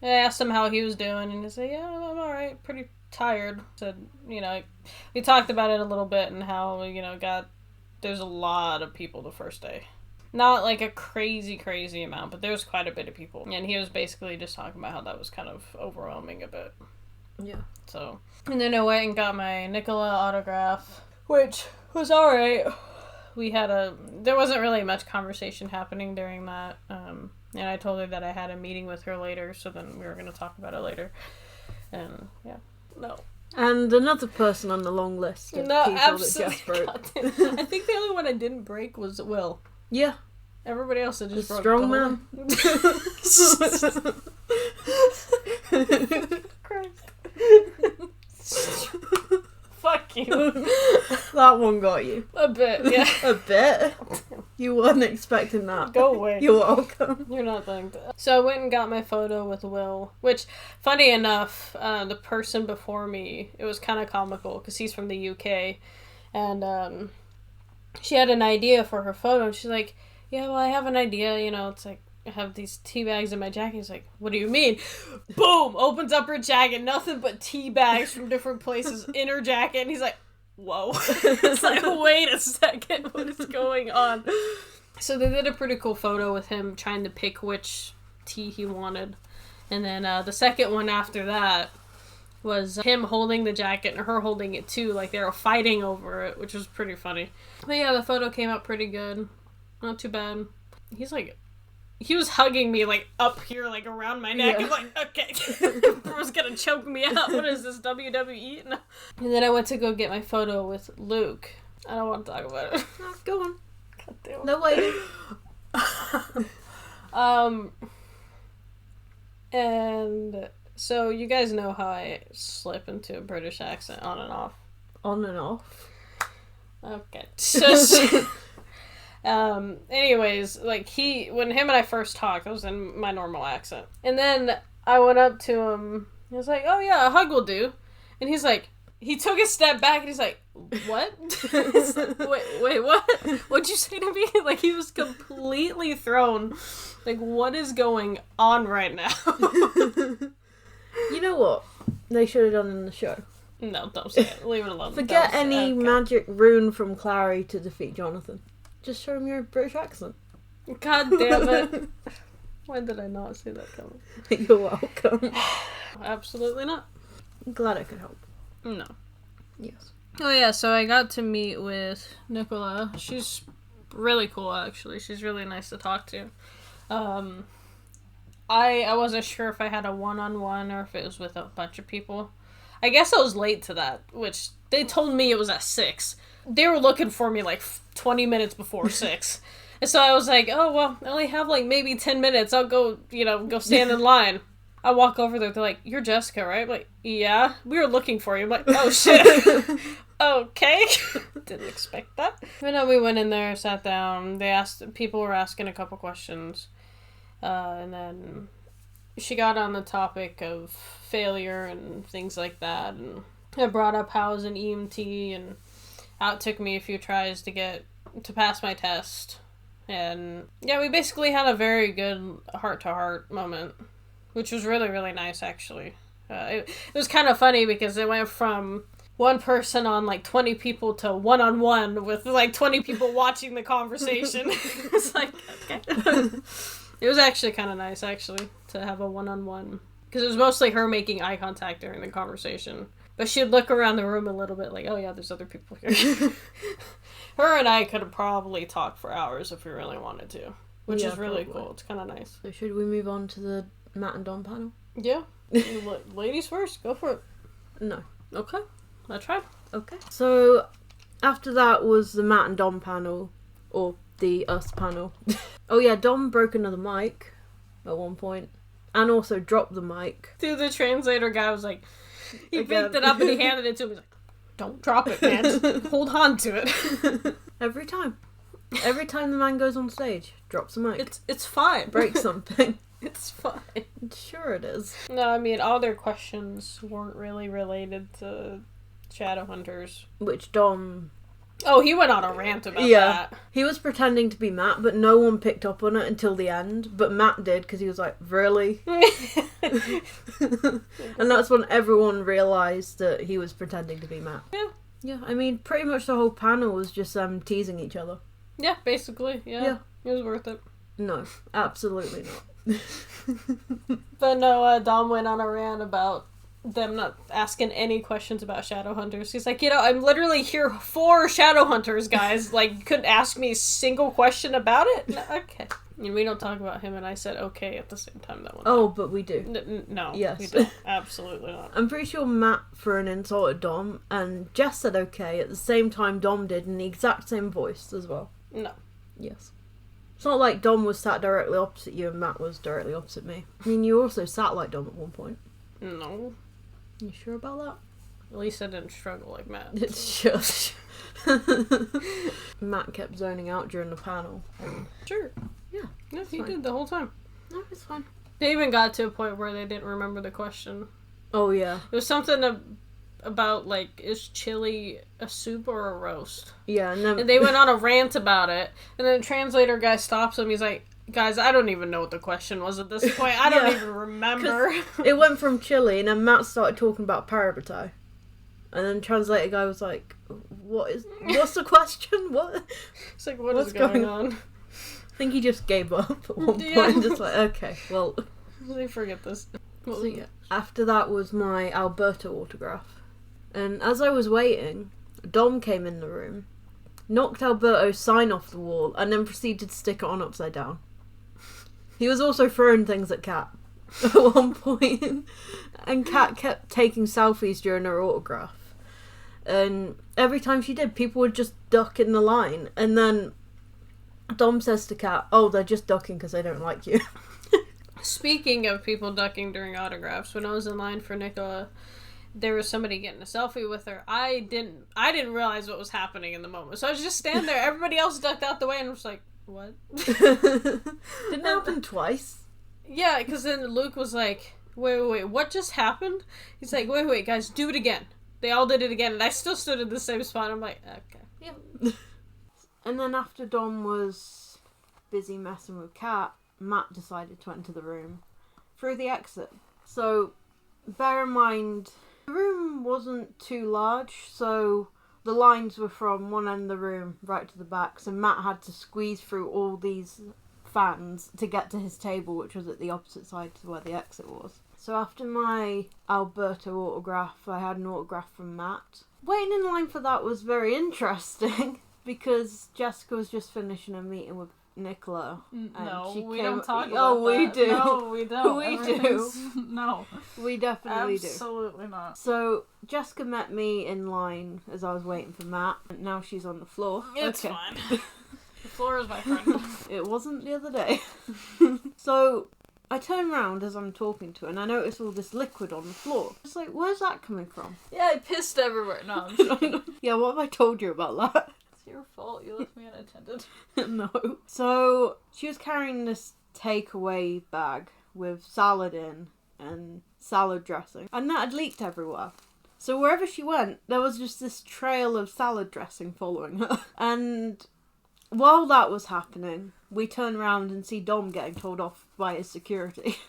I asked him how he was doing, and he's like, yeah, I'm alright, pretty tired. Said, we talked about it a little bit, and how, there's a lot of people the first day. Not a crazy amount, but there was quite a bit of people. And he was basically just talking about how that was kind of overwhelming a bit. Yeah. So, and then I went and got my Nicola autograph, which was alright. There wasn't really much conversation happening during that, and I told her that I had a meeting with her later, so then we were going to talk about it later. And, yeah. No. And another person on the long list of people that just broke. I think the only one I didn't break was Will. Yeah. Everybody else had just broke. Strong man. Christ. Fuck you. That one got you. A bit, yeah. A bit? You weren't expecting that. Go away. You're welcome. You're not thanked. So I went and got my photo with Will, which, funny enough, the person before me, it was kind of comical, because he's from the UK, and she had an idea for her photo, and she's like, yeah, well, I have an idea, it's like, I have these tea bags in my jacket. He's like, what do you mean? Boom! Opens up her jacket, nothing but tea bags from different places in her jacket, and he's like, whoa. It's like, wait a second, what is going on? So they did a pretty cool photo with him trying to pick which tea he wanted. And then the second one after that was him holding the jacket and her holding it too, like they were fighting over it, which was pretty funny. But yeah, the photo came out pretty good. Not too bad. He was hugging me, up here, around my neck. Yeah. I'm like, okay. Bro's gonna choke me out. What is this, WWE? No. And then I went to go get my photo with Luke. I don't want to talk about it. No, go on. God damn it. No waiting. And so you guys know how I slip into a British accent on and off. On and off. Okay. So, anyways, when him and I first talked, I was in my normal accent. And then I went up to him, he was like, oh yeah, a hug will do. And he's like, he took a step back and he's like, what? wait, what? What'd you say to me? He was completely thrown. What is going on right now? You know what? They should have done in the show. No, don't say it. Leave it alone. Forget any magic rune from Clary to defeat Jonathan. Just show him your British accent. God damn it. Why did I not see that coming? You're welcome. Absolutely not. I'm glad I could help. No. Yes. Oh yeah, so I got to meet with Nicola. She's really cool, actually. She's really nice to talk to. I wasn't sure if I had a one-on-one or if it was with a bunch of people. I guess I was late to that, which they told me it was at 6. They were looking for me like 20 minutes before 6. And so I was like, oh, well, I only have like maybe 10 minutes. I'll go, go stand in line. I walk over there. They're like, you're Jessica, right? I'm like, yeah. We were looking for you. I'm like, oh, shit. Okay. Didn't expect that. But no, we went in there, sat down. People were asking a couple questions. And then she got on the topic of failure and things like that. And I brought up how I was an EMT, and how it took me a few tries to pass my test. And yeah, we basically had a very good heart-to-heart moment, which was really, really nice, actually. It was kind of funny because it went from one person on like 20 people to one-on-one with like 20 people watching the conversation. It's like, okay. It was actually kind of nice, actually, to have a one-on-one. Because it was mostly her making eye contact during the conversation. But she'd look around the room a little bit like, oh yeah, there's other people here. Her and I could have probably talked for hours if we really wanted to. Which is really cool. It's kind of nice. So should we move on to the Matt and Dom panel? Yeah. Ladies first. Go for it. No. Okay. Let's try. Okay. So after that was the Matt and Dom panel. Or the us panel. Oh yeah, Dom broke another mic at one point. And also dropped the mic. Dude, the translator guy was like... He picked it up and he handed it to him. He's like, don't drop it, man. Just hold on to it. Every time the man goes on stage, drops a mic. It's fine. Breaks something. It's fine. Sure it is. No, I mean, all their questions weren't really related to Shadowhunters. Which Dom... Oh, he went on a rant about that. He was pretending to be Matt, but no one picked up on it until the end. But Matt did, because he was like, really? And that's when everyone realised that he was pretending to be Matt. Yeah. Yeah, I mean, pretty much the whole panel was just teasing each other. Yeah, basically, yeah. It was worth it. No, absolutely not. But no, Dom went on a rant about them not asking any questions about Shadowhunters. He's like, I'm literally here for Shadowhunters, guys. Like, you couldn't ask me a single question about it? No, okay. And we don't talk about him, and I said okay at the same time that one time. Oh, but we do. No, yes. We don't. Absolutely not. I'm pretty sure Matt threw an insult at Dom, and Jess said okay at the same time Dom did, in the exact same voice as well. No. Yes. It's not like Dom was sat directly opposite you and Matt was directly opposite me. I mean, you also sat like Dom at one point. No. You sure about that? At least I didn't struggle like Matt. It's just... Matt kept zoning out during the panel. Sure. Yeah. Yeah, he did the whole time. No, it's fine. They even got to a point where they didn't remember the question. Oh, yeah. It was something about, like, is chili a soup or a roast? Yeah, and they went on a rant about it, and then the translator guy stops him. He's like, guys, I don't even know what the question was at this point. I don't even remember. It went from chili, and then Matt started talking about parabatai. And then translator guy was like, what's the question? What? It's like, what's going on? I think he just gave up at one point. Just like, okay, well. They forget this. So, yeah. After that was my Alberto autograph. And as I was waiting, Dom came in the room, knocked Alberto's sign off the wall, and then proceeded to stick it on upside down. He was also throwing things at Kat at one point. And Kat kept taking selfies during her autograph. And every time she did, people would just duck in the line. And then Dom says to Kat, oh, they're just ducking because they don't like you. Speaking of people ducking during autographs, when I was in line for Nicola, there was somebody getting a selfie with her. I didn't realize what was happening in the moment. So I was just standing there. Everybody else ducked out the way and I was like, what? Didn't happen twice. Yeah, because then Luke was like, wait, what just happened? He's like, wait, guys, do it again. They all did it again, and I still stood in the same spot. I'm like, okay. Yeah. And then after Dom was busy messing with Kat, Matt decided to enter the room through the exit. So, bear in mind, the room wasn't too large, so the lines were from one end of the room right to the back, so Matt had to squeeze through all these fans to get to his table, which was at the opposite side to where the exit was. So after my Alberto autograph, I had an autograph from Matt. Waiting in line for that was very interesting because Jessica was just finishing a meeting with Nicola. No, she we came- don't talk about Oh, we that. do. No, we don't. We Everything's- No, We definitely do. absolutely not. So, Jessica met me in line as I was waiting for Matt, and now she's on the floor. It's fine. The floor is my friend. It wasn't the other day. So, I turn around as I'm talking to her, and I notice all this liquid on the floor. It's like, where's that coming from? Yeah, I pissed everywhere. No, I'm just kidding. Yeah, what have I told you about that? It's your fault. You left me unattended. No. So, she was carrying this takeaway bag with salad in and salad dressing, and that had leaked everywhere. So wherever she went, there was just this trail of salad dressing following her. And while that was happening, we turn around and see Dom getting told off by his security.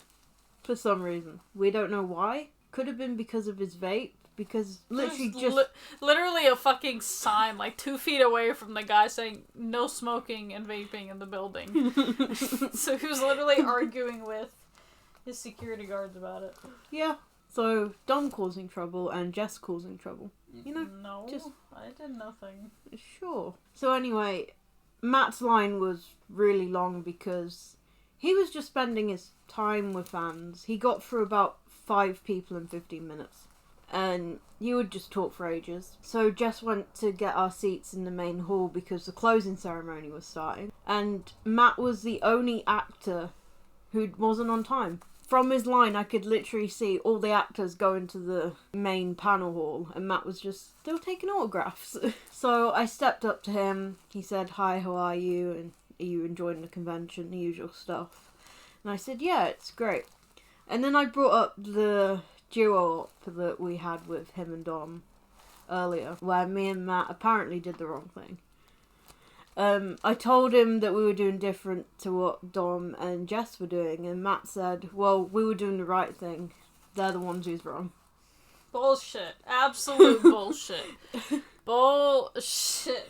For some reason. We don't know why. Could have been because of his vape. Because literally just... literally a fucking sign like 2 feet away from the guy saying no smoking and vaping in the building. So he was literally arguing with his security guards about it. Yeah. So Dom causing trouble and Jess causing trouble. You know? No, just... I did nothing. Sure. So anyway, Matt's line was really long because he was just spending his time with fans. He got through about 5 people in 15 minutes. And you would just talk for ages. So Jess went to get our seats in the main hall because the closing ceremony was starting. And Matt was the only actor who wasn't on time. From his line, I could literally see all the actors go into the main panel hall, and Matt was just still taking autographs. So I stepped up to him. He said, "Hi, how are you? And are you enjoying the convention?" The usual stuff. And I said, "Yeah, it's great." And then I brought up the duo op that we had with him and Dom earlier, where me and Matt apparently did the wrong thing. I told him that we were doing different to what Dom and Jess were doing, and Matt said, "Well, we were doing the right thing. They're the ones who's wrong." Bullshit. Absolute bullshit. Bullshit.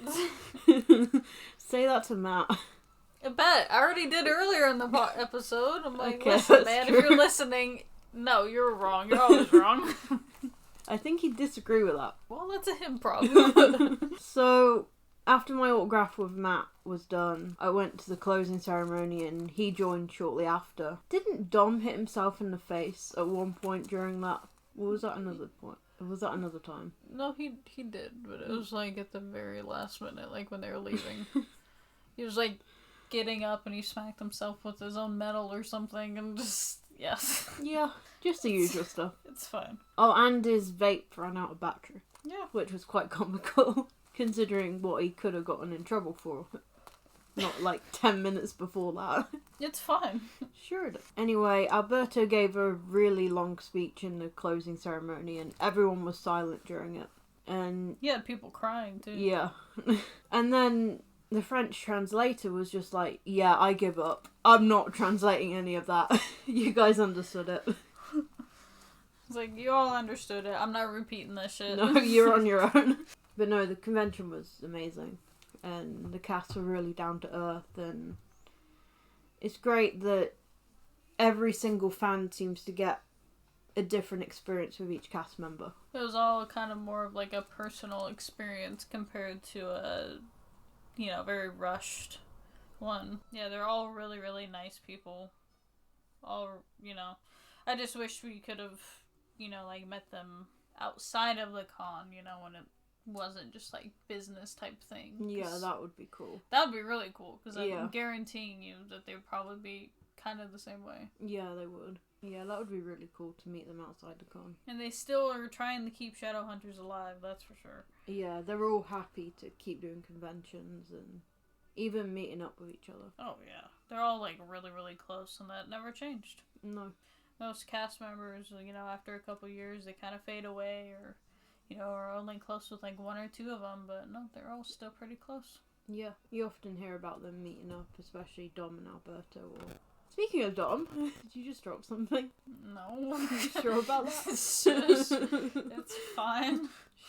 Say that to Matt. I bet. I already did earlier in the episode. I'm like, Okay, listen, that's man, true. if you're listening, no, you're wrong. You're always wrong. I think he'd disagree with that. Well, that's a him problem. So, after my autograph with Matt was done, I went to the closing ceremony and he joined shortly after. Didn't Dom hit himself in the face at one point during that? Or was that another point? Or was that another time? No, he did, but it was like at the very last minute, like when they were leaving. He was like getting up and he smacked himself with his own medal or something and just, yes. Yeah, just the usual stuff. It's fine. Oh, and his vape ran out of battery. Yeah. Which was quite comical, considering what he could have gotten in trouble for. Not like 10 minutes before that. It's fine. Sure. Anyway, Alberto gave a really long speech in the closing ceremony and everyone was silent during it. And He had people crying too. yeah. And then the French translator was just like, "Yeah, I give up. I'm not translating any of that. You guys understood it." It's like, you all understood it. I'm not repeating this shit. No, you're on your own. But no, the convention was amazing. And the cast were really down to earth. And it's great that every single fan seems to get a different experience with each cast member. It was all kind of more of like a personal experience compared to a, very rushed one. Yeah, they're all really, really nice people. All, I just wish we could have, met them outside of the con, when it wasn't just like business type thing. Yeah, that would be cool. That would be really cool, because Yeah. I'm guaranteeing you that they would probably be kind of the same way. Yeah, they would. Yeah, that would be really cool to meet them outside the con. And they still are trying to keep Shadowhunters alive, that's for sure. Yeah, they're all happy to keep doing conventions and even meeting up with each other. Oh yeah. They're all like really, really close, and that never changed. No. Most cast members, after a couple years, they kind of fade away, or, are only close with like 1 or 2 of them, but no, they're all still pretty close. Yeah, you often hear about them meeting up, especially Dom and Alberto. Or speaking of Dom, did you just drop something? No. You sure about that? It's fine.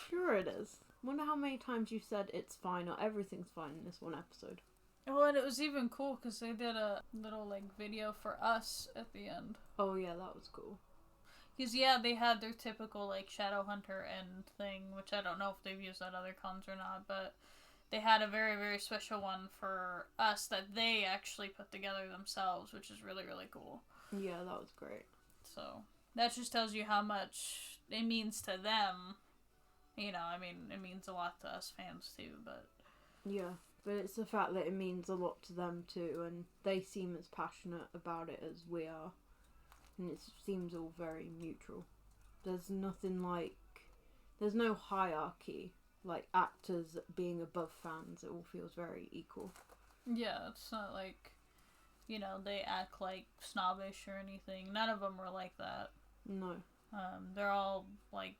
Sure it is. Wonder how many times you said it's fine or everything's fine in this one episode. Oh, and it was even cool because they did a little video for us at the end. Oh yeah, that was cool. Because they had their typical Shadowhunter end thing, which I don't know if they've used at other cons or not, but they had a very, very special one for us that they actually put together themselves, which is really, really cool. Yeah, that was great. So that just tells you how much it means to them. You know, I mean, it means a lot to us fans too, but... Yeah, but it's the fact that it means a lot to them too, and they seem as passionate about it as we are. And it seems all very mutual. There's nothing like... There's no hierarchy, like actors being above fans. It all feels very equal. Yeah, it's not like, you know, they act like snobbish or anything. None of them were like that. No. They're all, like,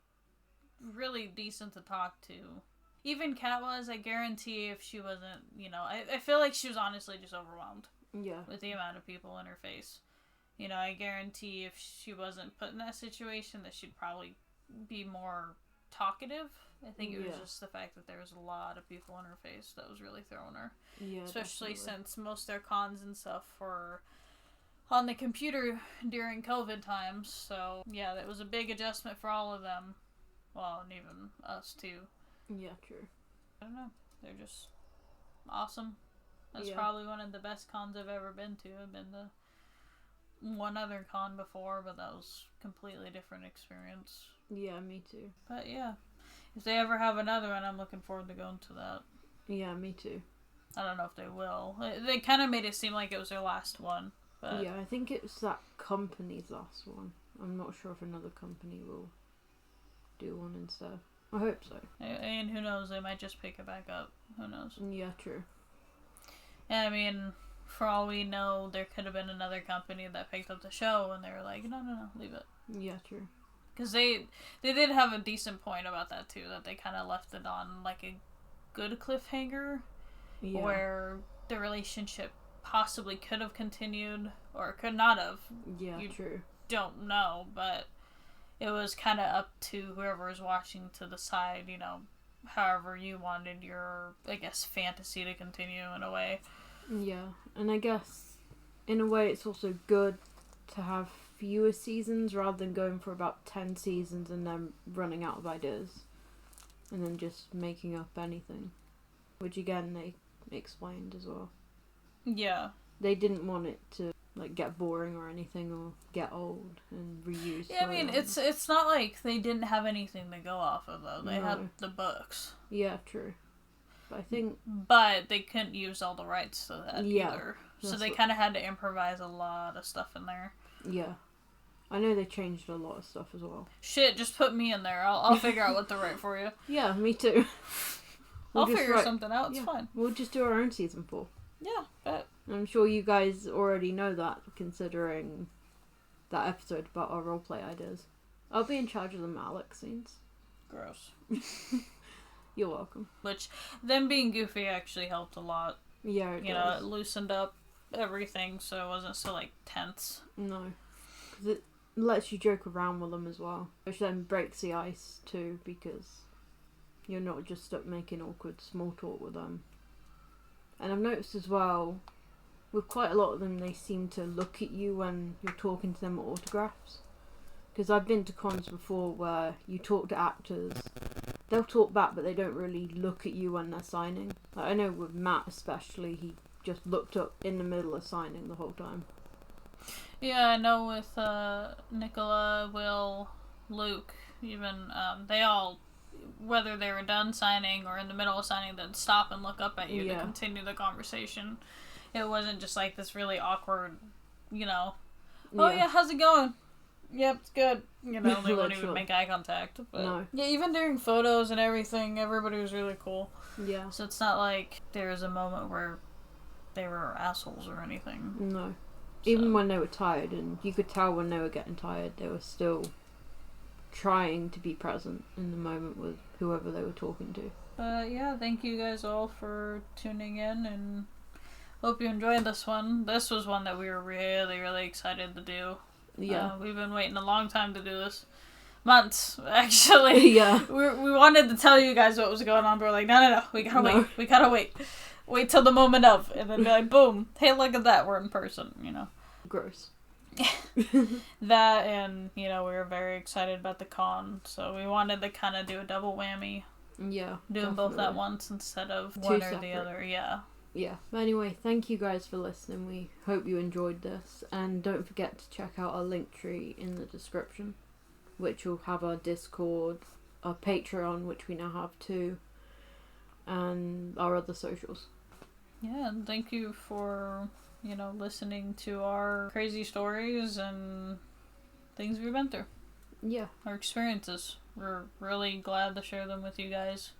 really decent to talk to. Even Kat was, I guarantee if she wasn't, you know, I feel like she was honestly just overwhelmed. Yeah. With the amount of people in her face. You know, I guarantee if she wasn't put in that situation that she'd probably be more talkative. I think it was just the fact that there was a lot of people in her face that was really throwing her. Yeah, especially definitely. since most of their cons and stuff were on the computer during COVID times. So, yeah, that was a big adjustment for all of them. Well, and even us, too. Yeah, true. I don't know. They're just awesome. That's probably one of the best cons I've ever been to. I've been to one other con before, but that was a completely different experience. Yeah, me too. But yeah, if they ever have another one, I'm looking forward to going to that. Yeah, me too. I don't know if they will. They kind of made it seem like it was their last one. But yeah, I think it's that company's last one. I'm not sure if another company will do one instead. I hope so. And who knows, they might just pick it back up. Who knows? Yeah, true. Yeah, I mean, for all we know, there could have been another company that picked up the show and they were like, no, leave it. Yeah, true. Because they did have a decent point about that too, that they kind of left it on like a good cliffhanger, where the relationship possibly could have continued or could not have. Yeah, you true. Don't know, but it was kind of up to whoever was watching to decide, you know, however you wanted your, I guess, fantasy to continue in a way. Yeah, and I guess in a way it's also good to have fewer seasons rather than going for about 10 seasons and then running out of ideas and then just making up anything, which again they explained as well. Yeah, they didn't want it to like get boring or anything or get old and reuse. Yeah, I mean it's not like they didn't have anything to go off of though. They had the books. Yeah, true. But they couldn't use all the rights to that either. So they kind of had to improvise a lot of stuff in there. Yeah. I know they changed a lot of stuff as well. Shit, just put me in there. I'll figure out what to write for you. Yeah, me too. I'll figure something out. It's fine. We'll just do our own season 4. Yeah, bet. I'm sure you guys already know that, considering that episode about our roleplay ideas. I'll be in charge of the Malak scenes. Gross. You're welcome. Which, them being goofy actually helped a lot. Yeah, it does. You know, it loosened up everything so it wasn't so, like, tense. No. Because it lets you joke around with them as well. Which then breaks the ice, too, because you're not just stuck making awkward small talk with them. And I've noticed as well, with quite a lot of them, they seem to look at you when you're talking to them at autographs. Because I've been to cons before where you talk to actors, they'll talk back but they don't really look at you when they're signing. Like, I know with Matt especially, he just looked up in the middle of signing the whole time. Yeah, I know with Nicola, Will, Luke, even, they all, whether they were done signing or in the middle of signing, they'd stop and look up at you to continue the conversation. It wasn't just like this really awkward, you know, oh yeah, how's it going? Yep, it's good. You know, they wouldn't even make eye contact. But no. Yeah, even during photos and everything, everybody was really cool. Yeah. So it's not like there was a moment where they were assholes or anything. No. So. Even when they were tired, and you could tell when they were getting tired, they were still trying to be present in the moment with whoever they were talking to. Yeah, thank you guys all for tuning in, and hope you enjoyed this one. This was one that we were really, really excited to do. Yeah. We've been waiting a long time to do this. Months, actually. Yeah. We wanted to tell you guys what was going on, but we're like, no, we gotta wait. We gotta wait. Wait till the moment of. And then be like, boom. Hey, look at that. We're in person, you know. Gross. That, and, you know, we were very excited about the con. So we wanted to kind of do a double whammy. Yeah. Doing both at definitely. once instead of Two one or the separate. other. Yeah. Yeah. But anyway, thank you guys for listening. We hope you enjoyed this. And don't forget to check out our link tree in the description, which will have our Discord, our Patreon, which we now have too, and our other socials. Yeah, and thank you for, listening to our crazy stories and things we've been through. Yeah. Our experiences. We're really glad to share them with you guys.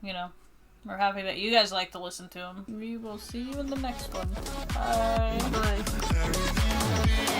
We're happy that you guys like to listen to them. We will see you in the next one. Bye. Bye.